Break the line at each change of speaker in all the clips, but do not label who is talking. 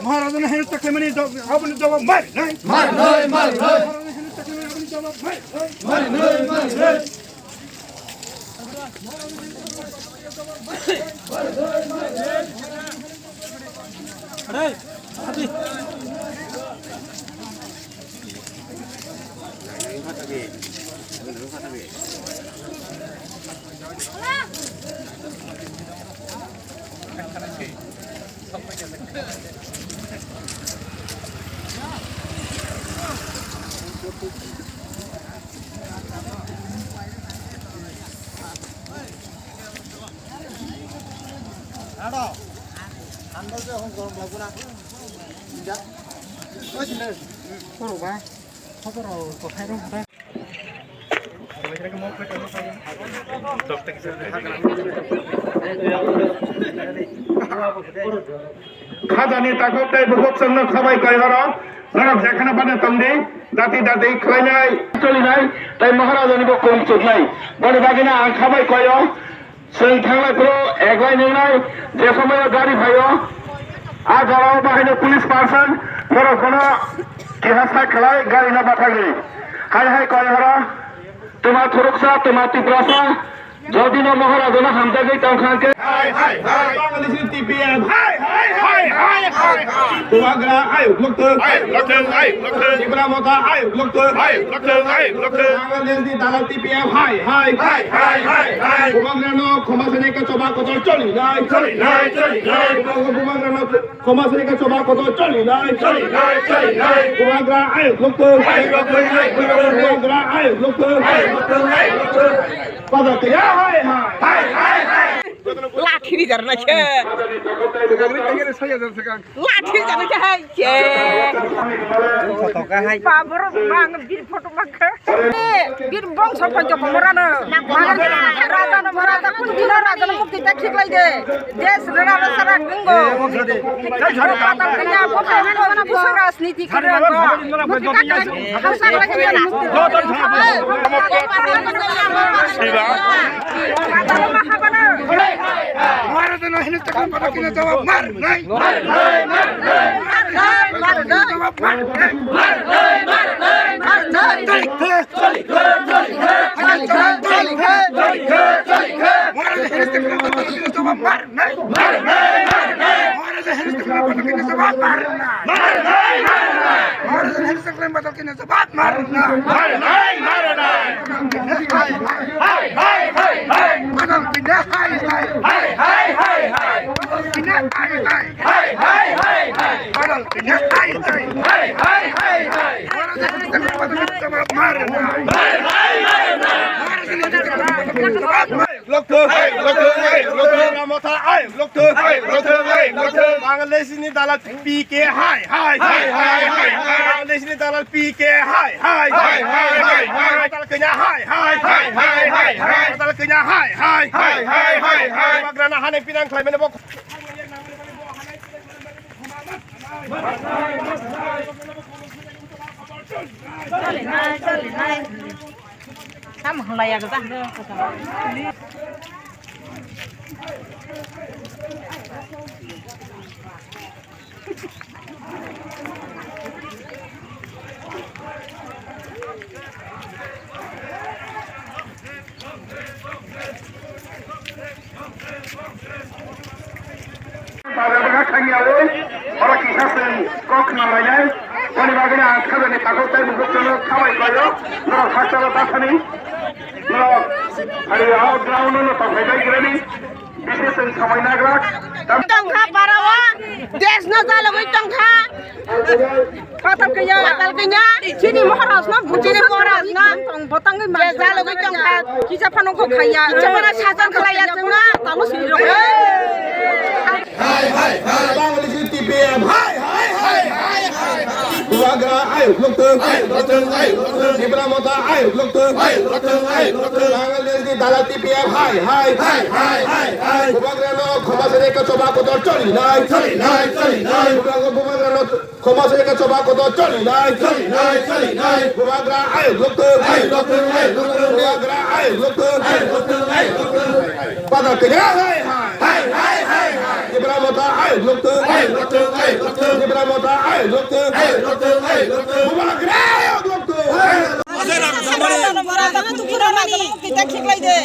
মহারাজনের হেন তাকে মানে আপনি জবাব মার নাই খাজানি তাকতাই বহুত সন্ন খাবাই কয় হর নরক যেখানে পানে তন্দি দাতি দাতি খাই নাই চলি নাই তাই মহারাজ নিব কোন চোখ নাই বড় বাগিনা আং খাবাই কয় সেই থাংলাই পুরো একলাই নেই নাই যে সময় গাড়ি ভাইও আর যারাও বাহিনী পুলিশ পার্সন বড় কোন কেহাসা খেলায় গাড়ি না পাঠাগি হাই হাই কয় হর তোমার থরকসা তোমার তীব্রাসা যদি না মহারাজ না হামদা গই তাও খানকে হাই হাই হাই বাংলাদেশি টিপিএম হাই হাই হাই হাই হাই তোমাগরা আই লক্ত আই লক্ত ইব্রাহিমতা আই লক্ত আই লক্ত বাংলাদেশি দালাল টিপিএম হাই হাই হাই হাই হাই তোমাগরা নো ক্ষমাসনে কা চবা কত চলি নাই তোমাগরা নো ক্ষমাসনে কা চবা কত চলি নাই তোমাগরা আই লক্ত তোমাগরা আই লক্ত পাদাতে হাই হাই হাই হাই
লাঠি jar na ke লাঠি jar na ke hai ke
foto ka hai
pabor bang bir photo makha bir bong sarpan jo pamorana raja na maraja kun dina raja na mukti ta khiklai de desh rana sara gungo jhara patal kanya photo na busha rajniti kare go hausa lagi na মহারাজ না হেন তাকে পাতা কিনা জবাব মার নাই জবাব মার Bangladeshi dalal PK hai hai hai hai Bangladeshi dalal PK hai hai hai hai dalal Kenya hai hai hai hai dalal Kenya hai hai hai hai Magrana hane pinang klai mene bok Kam halaya ka ta Orang kisah seni kok namanya, wani bagainya angkat dan takut saya bukan cuma kawai kaya, orang khasal tasani, orang hari awal ground itu sampai kira ni, bisnis yang sampai nagrak. Tongkha parawa, desh na jala goi tongkha, patal kenya, sini maharaj na, bujini maharaj na, botang goi desh jala goi tongkha, kisah panong ko kaya, cuma sajan kaya cuma, tamu sini dong.
Hai hai hai Bangladeshi TPM hai hai hai hai Tuagra Ibrahimota ay Bangladesh di dalat TPF hai Bubagrano khomasere ka choba ko to choli nai Bubagrano khomasere ka choba ko to choli nai Bubagra ay Bubagra ay pada kenya hai Ibrahimota ay Ibrahimota ay Bubagra
kita khiklai de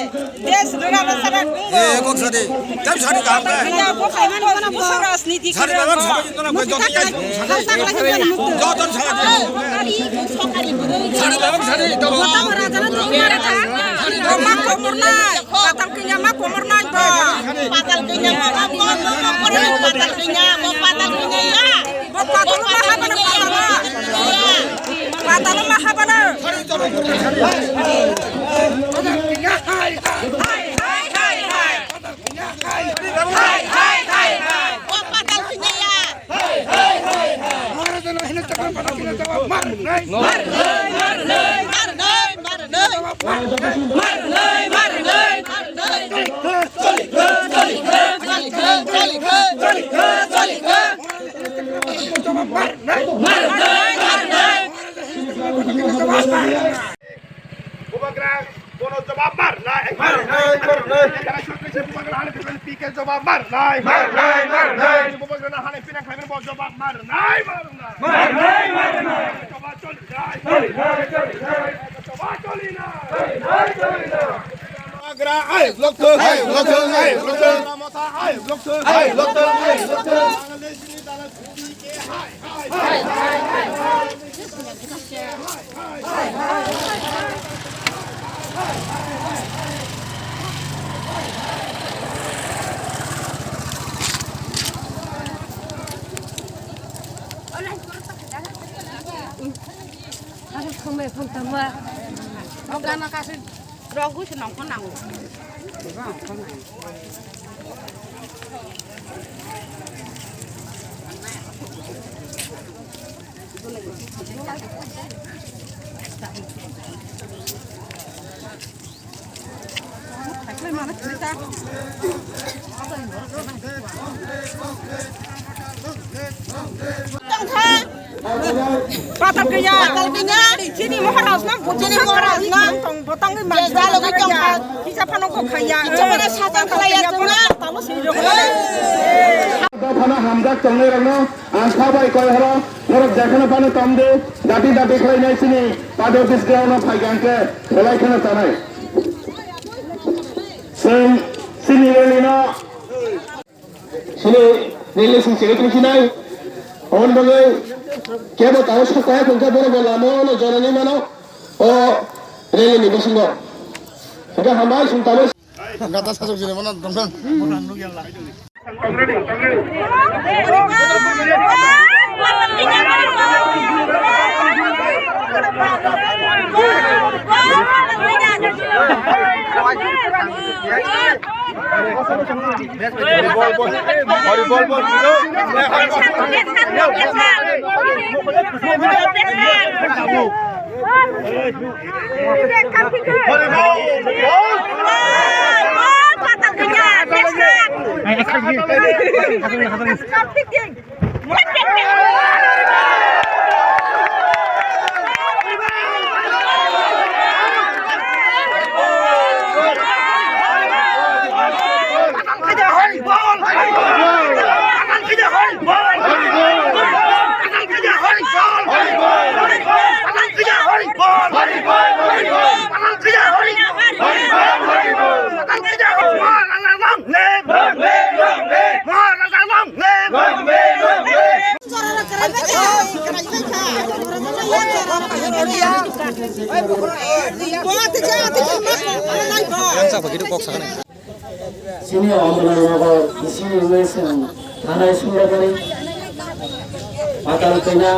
des rega basara
kok sade jam sade kam ka
ya ko khaiman mana ko राजनीति
sade bagan sabe to na ko joki ai joton sade sade bagan sade to
mako murnai patal kinya mako murnai to patal kinya mako patal kinya ya patal mahabana patal mahabana
Bubagra kono jawab mar nai kara shukri se Bubagra hane pike jawab mar nai Bubagra na hane pina khaber bo jawab mar nai jawab choli Bubagra ay lokto ramata ay lokto Bangladesh ni dalat pike
không mẹ không tầm mà
ông đang nó kasi rogu senang konang Patal kinya sini moharas na sini moharas na tong botang ni mas jalo ki jong kita panong ko khaya kita mana sajang khaya tuna talo si jong
Thana hamjak chongnai rangno khabai koi haro norok jekhane pane tamde dati khlai nai sini pado disground of phaiganke kholai khana tanai sini relino sini nile sing chekri sinai on bagai क्या बताओ सकता है तुमका बोलो बोलामो न जननी मानो ओ रेले नि बिसिंगो এটা হামাই সুনতালে
gata sajok jine mana domsan
Sini Omranagar isi relation Thanai Sundagari Patal Kena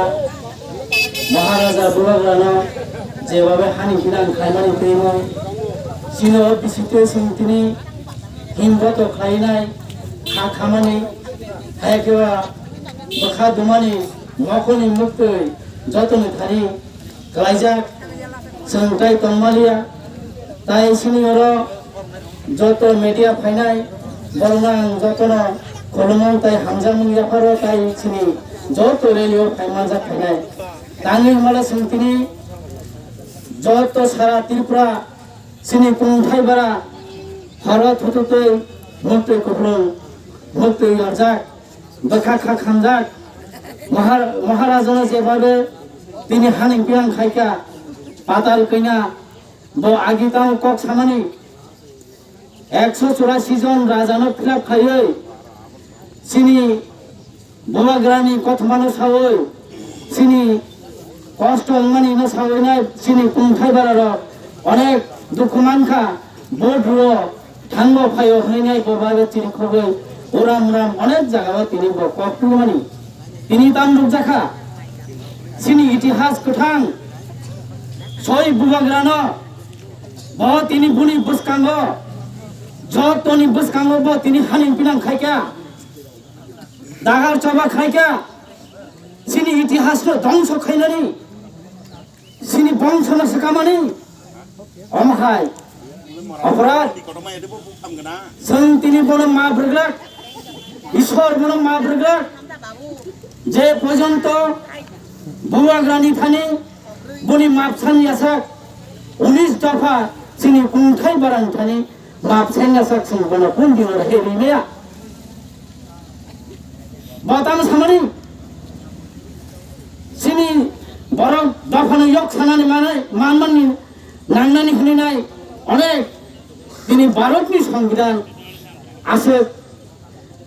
Maharaja Bubagrano যেভাবে হানি বিধান খাইমানি প্রেম সিনো বিসিতে সিনতিনি হিমগত খাইনাই খা খামানি খায়াকেবা বখা দুমানি নখনি মুক্তই যতন খানি খাইজাক सोलोंथाइ तंमालिया ताई सिनी যত মিডিয়া ফাইনাই বলনা যতন কলমন তাই হামজামুং জাফারো তাই সিনি যত রেলিও ফাইমানজা ফাইনাই তাঙ্গি মালা সিনতিনি যত সারা ত্রিপুরা সিনি পুংথাই বারা ভারत হততে ভক্তি কবলং ভক্তি আরজাক বখা খা খামজাক মহারাজনা যেভাবে তিনি হানিং পিয়াং খাইকা পাতাল কইনা ব আগিতাও কক সামানি 184 জন রাজানো ফিলাপ খাইयै সিনি বমাগ্রানি কথমানো সাওই সিনি কষ্ট অঙ্গানি না সাওই না সিনি কুংথাই বারার অনেক দুঃখমানখা বোধরো থাঙ্গ ফাইও হইনাই ববাবে তিনি খবই ওরাম রাম অনেক জায়গা তিনি কপ্পুমানি তিনি তামরুক জাখা সিনি ইতিহাস কোথাং সই বুবাগ্রানো ব তিনি বুনি বুসকাঙ্গ যতনি বুসকাঙ্গ ব তিনি হানিং পিনাং খাইকা দাগার চবা খাইকা সিনি ইতিহাস ধ্বংস খাইনানি সিনি বংশ নসকামানি অমহাই অপরাধ जों তিনি বড় মা ব্রগলাক ঈশ্বর বড় মা ব্রগলাক যে পর্যন্ত বুয়াগ্রানি থানি বনি মাপছানি আসাক 19 দফা সিনি কুংথাই বারাং থানি মাপছানি আসাক সিং বন কোন দিন হে রিমেয়া বতাম সামানি সিনি বড় দফানো ইয়ক সানানি মানে মানমানি নাংনানি হনি নাই অনেক তিনি ভারতনি সংবিধান আছে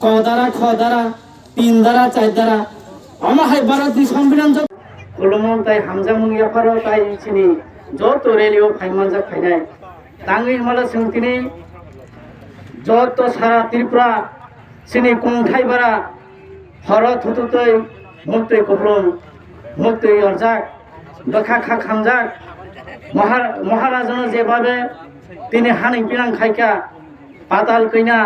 ক দ্বারা খ দ্বারা 3 দ্বারা 4 দ্বারা আমাহাই ভারতনি সংবিধান কলমন তাই হামজামুং ইয়াফারো তাই চিনি যত রেলিও ফাইমানজা ফাইনাই তাঙ্গি মালা সিংতিনি যত সারা ত্রিপুরা চিনি কুংথাই বারা ভারত হততৈ মুক্তি কবলং মুক্তি অরজাক বখা খা খামজাক মহারাজনা যেভাবে তিনি হানিং পিনাং খাইকা পাতাল কইনা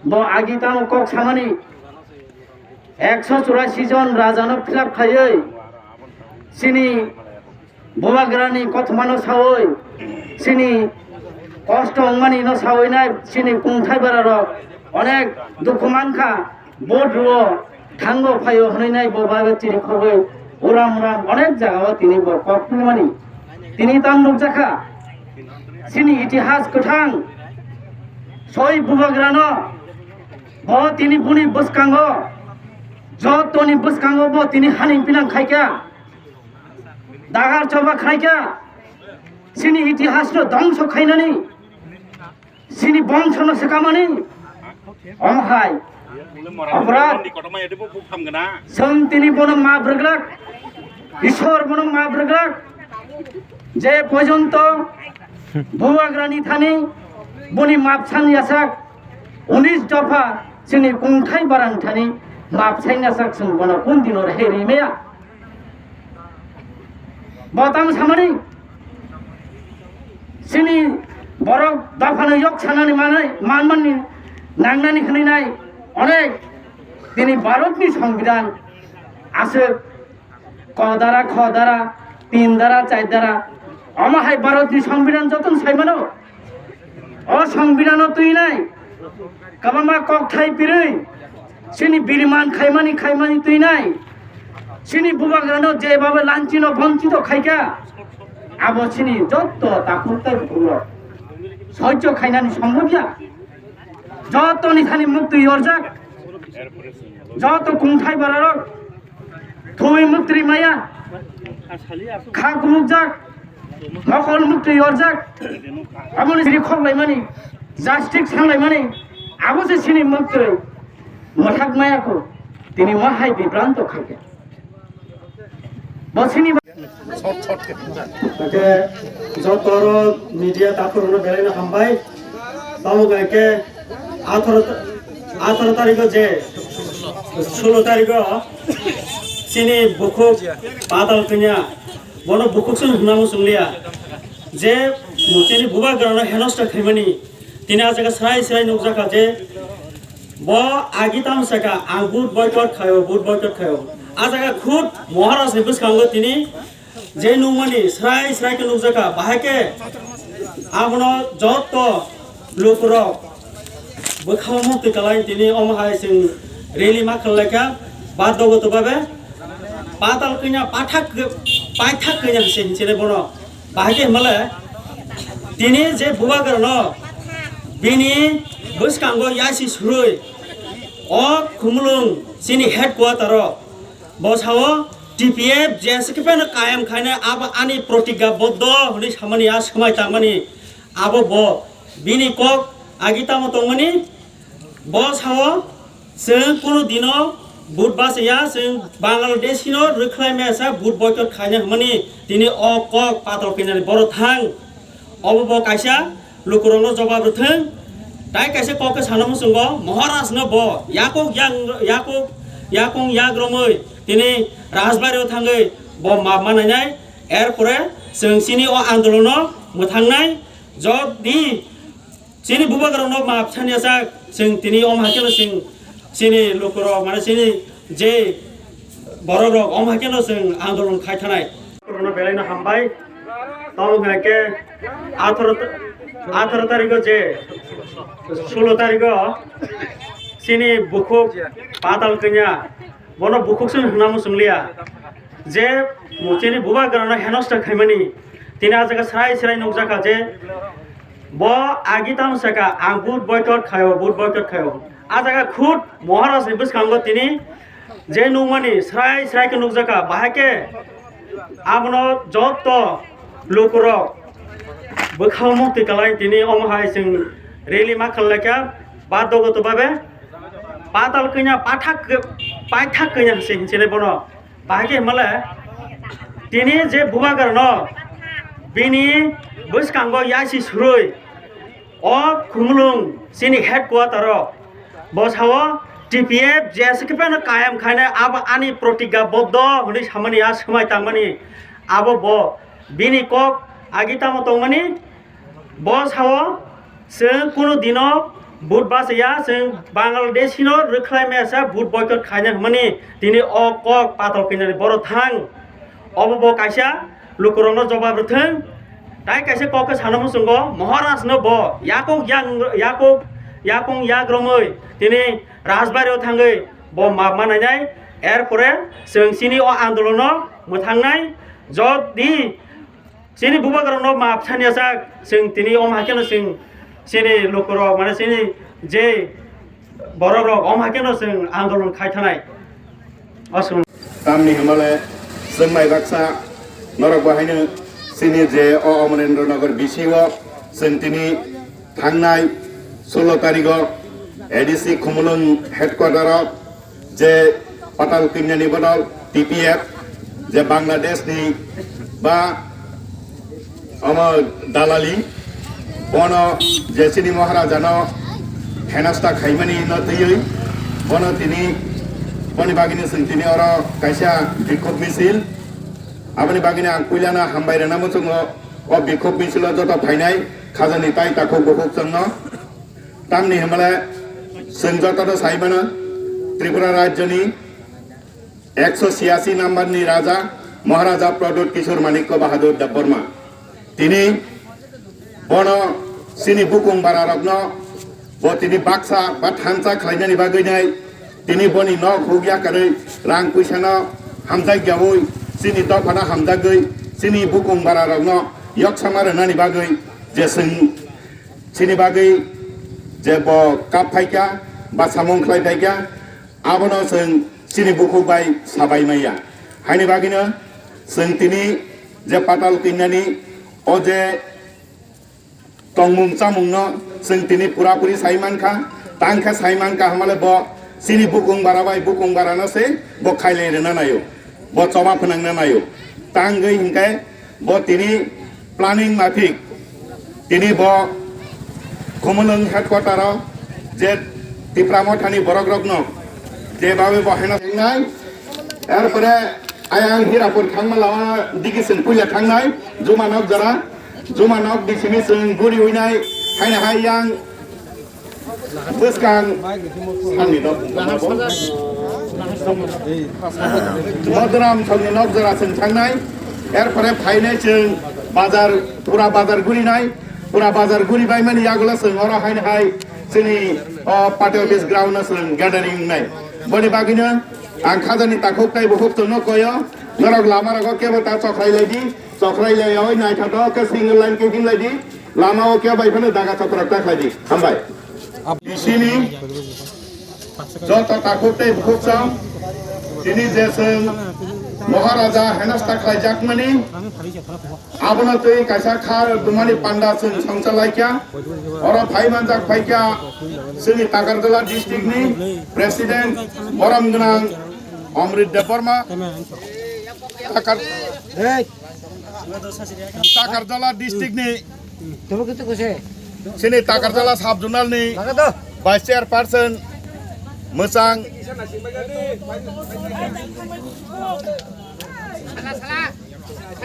ব আগিতাম কক সামানি 184 জন রাজানো ফিলাপ খাইयै সিনি বমাগ্রানি কথমানো সাওই সিনি কষ্ট অঙ্গানি ন সাওই নাই সিনি কুংথাই বারার অনেক দুঃখমানখা বোধরো থাঙ্গ ফাইও হই নাই ববাবে তিনি খবই ওরাম রাম অনেক জায়গা তিনি কপ্পুমানি তিনি তামরুক জাখা সিনি ইতিহাস কোথাং সই বুবাগ্রানো ব তিনি বুনি বুসকাঙ্গ যতনি বুসকাঙ্গ ব তিনি হানিং পিনাং খাইকা দাগার চবা খাইকা সিনি ইতিহাস ধ্বংস খাইনানি সিনি বংশ নসকামানি অমহাই অপরাধ जों তিনি বন মা ব্রগলাক ঈশ্বর বন মা ব্রগলাক যে পর্যন্ত বুয়াগ্রানি থানি বনি মাপছানি আসাক 19 দফা সিনি কুংথাই বারাং থানি মাপছানি আসাক जों বন কোন দিন হে রিমেয়া বতাম সামানি সিনি বড় দফানো ইয়ক সানানি মানে মানমানি নাংনানি হনি নাই অনেক তিনি ভারতনি সংবিধান আছে ক দ্বারা খ দ্বারা 3 দ্বারা 4 দ্বারা আমাহাই ভারতনি সংবিধান যতন সাইমানো অ সংবিধান তুই নাই কাবামা কক থাই পিরই সিনি বিরিমান খাইমানি তুই নাই সিনি বুবাগ্রানো যেভাবে লাঞ্ছিত বঞ্চিত খাইকা আবো সিনি যত তাকুরতাই ভুল সহ্য খাইনানি সম্ভবিয়া যত নিখানি মুক্তি অরজাক যত কুংথাই বারার থুই মুক্তি মায়া খা কুমুক যাক নকল মুক্তি অরজাক আমনি সিনি খবলাইমানি জাস্টিক সাংলাইমানি আবো যে সিনি মুক্তি মথাক মায়াকো তিনি মহাই বিভ্রান্ত খাইকে বসিনি
তাকে যতর মিডিয়া তারপর বেড়াইনা হামবাই বাবু গাইকে 18 তারিখ যে 16 তারিখ চিনি বুকুক পাতাল কিনিয়া বন বুকুক সুন হুনামু সুনলিয়া যে চিনি বুবা গ্রানো হেনস্টা খাইমানি তিনি আজকে সারাই নুকজাকা যে ব আগিতাম সাকা আং বুট বয়কট খায়ো आजागा खुद महाराज ने बुसखांगो तिनी जे नुमानी स्राय स्राय के नुजाका बाहाके आबनो जत लोकरो बोखाव मुक्ति कलाय तिनी अमहाय जों रेली मा खालायका बादगत बाबे पाताल कन्या पाठक पाठक कन्या से हिंसेने बनो बाहाके मले तिनी जे बुवागर न बिनी बुसखांगो यासि सुरुय अ खुमलुं सिनी हेडक्वार्टर बसाव टीपीएफ जेसेकेपेन कायम खायने आब आनी प्रतिज्ञाबद्ध हनि सामानिया समाय तामानि आब ब बिनि कक आगिता मतंगमानि बसाव जों कुनु दिनो बुट बासया जों बांलादेशिनो रोख्लाय मेसा बुट बयकट खायने हमनि दिनि अ कक पातल किनानि बर थां अब ब कायसा लुकुरनो जवाब रथों ताई कैसे कके सानमु संगो महाराज न ब याकं याग्रमै दिनै राजबारियाव थाङै ब माबानायनाय एरपरे जों सिनि अ आन्दोलन मोथांनाय जदि सिनि बुबागरन माबसानिया जा जों दिनै अमहाकेनो जों सिनि लुकुर माने सिनि जे बररक अमहाकेनो जों आन्दोलन खायथानाय करनो बेलायनो हामबाय तमगाके 18 तारिख जे 16 तारिख सिनी बुकुक पाताल कन्या बनो बुकुकसन हनामु संलिया जे मुचेनि बुबा गराना हेनस्टा खायमानि तिनि आजागा स्राय स्राय नगजाका जे ब आगिताम सका आं बुट बयकट खायो आजागा खुद महाराज नि बुसखांगो तिनि जे नुमानि स्राय स्राय के नगजाका बाहाके आबनो जत लोकरो बोखाव मुक्ति कलाय तिनि अमहाय जों रेली मा खालायका बादगत बाबे पाताल कन्या पाठक कन्या से हिंसेने बनो बाहाके मले तिनि जे बुबागर न बिनि बुसखांगो यासि सुरुय अ खुमलुं सिनि हेडक्वार्टर बसाव टीपीएफ जेसेकेपेन कायम खायने आब आनी प्रतिज्ञाबद्ध हनि सामानिया समाय तामानि आब ब बिनि कक आगिता मतंगमानि बसाव जों कुनु दिनो बुट बासया जों बांलादेशिनो रोख्लाय मेसा बुट बयकट खायने हमनि दिनै अ कक पातल किनानि बर थां अब ब कायसा लुकुरनो जवाब रथों ताई कैसे कके सानमु संगो महाराज न ब याकं याग्रमै दिनै राजबारियाव थाङै ब माबानायनाय एरपरे जों सिनि अ आन्दोलन मोथांनाय जदि सिनि बुबागरन माबसानिया जा जों दिनै अमहाकेनो जों सिनि लुकुर माने सिनि जे बररक अमहाकेनो जों आन्दोलन खायथानाय असुं
तामनि हिमालय जों माइ बाक्सा नरक बाहायनो सिनि जे अमरेन्द्रनगर बिसिव जों दिनै थांनाय 16 तारिख एडिसि खुमलुं हेडक्वार्टाराव जे पाताल कन्यानि बदल टीपीएफ जे बांलादेशनि बा दालाली बनो जे सिनि महाराजानो हेनस्था खायमानि न थैयै बनो तिनि बनि बागिनि जों दिनै अर कायसा बिक्षोभ मिছিল आबनि बागिनि आं कुइलाना हामबायरेना मुसुङो अ बिक्षोभ मिছিল जत फायनाय खाजानि ताई ताखौ बुकुक जोंनो तामनि हिमालय जों जत साइमाना त्रिपुरा राज्यनि 186 नम्बरनि राजा महाराजा प्रद्युत किशोर माणिक्य बाहादुर देबबर्मा तिनी बनो सिनि बुकुं बारारकनो ब तिनी बाक्सा बा थानसा खालायनायनि बागैनाय तिनी बनि न खुगिया करे रां पैसानो हामजागियावै सिनि दफाना हामजागै सिनि बुकुं बारारकनो यक्सामार होनानि बागै जे जों सिनि बागै जे ब काप फायका बा सामं खालाय फायका आबनो जों सिनि बुकुं बाय साबाय माइया हायनि बागैनो जों तिनी जे पाताल कन्यानि अजे तंमुं चामुंनो जों तिनी पुरापुरि साइमानखा तांखा साइमानखा हमाले ब सिनि बुकुं बाराबाय बुकुं बारानोसै ब खायलेरना नायो ब चबा फोनांना नायो तांगै हिंकाय ब तिनी प्लानिंग माफिक तिनी ब खुमलुं हेडक्वार्टाराव जे तिप्रामथानि बरगरगनो जे बाबे बहायना थांनाय एरपरे आयां हिरापुर थांमालावा दिगिसिन पुइला थांनाय जुमानक जरा जुमानक दिसिनि जों गुरि उइनाय हायना हायां बोसकां साननि द
मधुराम समनि नगजरा जों थांनाय एरपरे फायनाय जों बाजार पुरा बाजार गुरिनाय पुरा बाजार गुरिबाय माने आगोला जों अराहायनाय जोंनि पाटेल बेस ग्राउन्ड जों गेदारिं नाय बनि बागिनो आं खाजानि ताखौताय बहुत न कयो नरक लामा रग केबता चख्राइलायदि चख्राइलायय नायथाद के सिंगल लाइन के दिनलायदि लामाओ के बायफोरनो दागा चख्राक दाखायदि हामबाय बिसिनि जत ताखौताय बहुत जों दिनै जे जों महाराजा हेनास्ता खालायजाकमानि आबोनो तै कायसा खार दुमानि पान्डा जों संसालायख्या अर फाइमानजाक फाइख्या जोंनि ताकारजला डिस्ट्रिक्टनि प्रेसिडेन्ट बरम गोनां अमृत देबबर्मा ताकारजला डिस्ट्रिक्टनि जोंनि ताकारजला साब जुनालनि भाइस चेयारपार्सन मोजां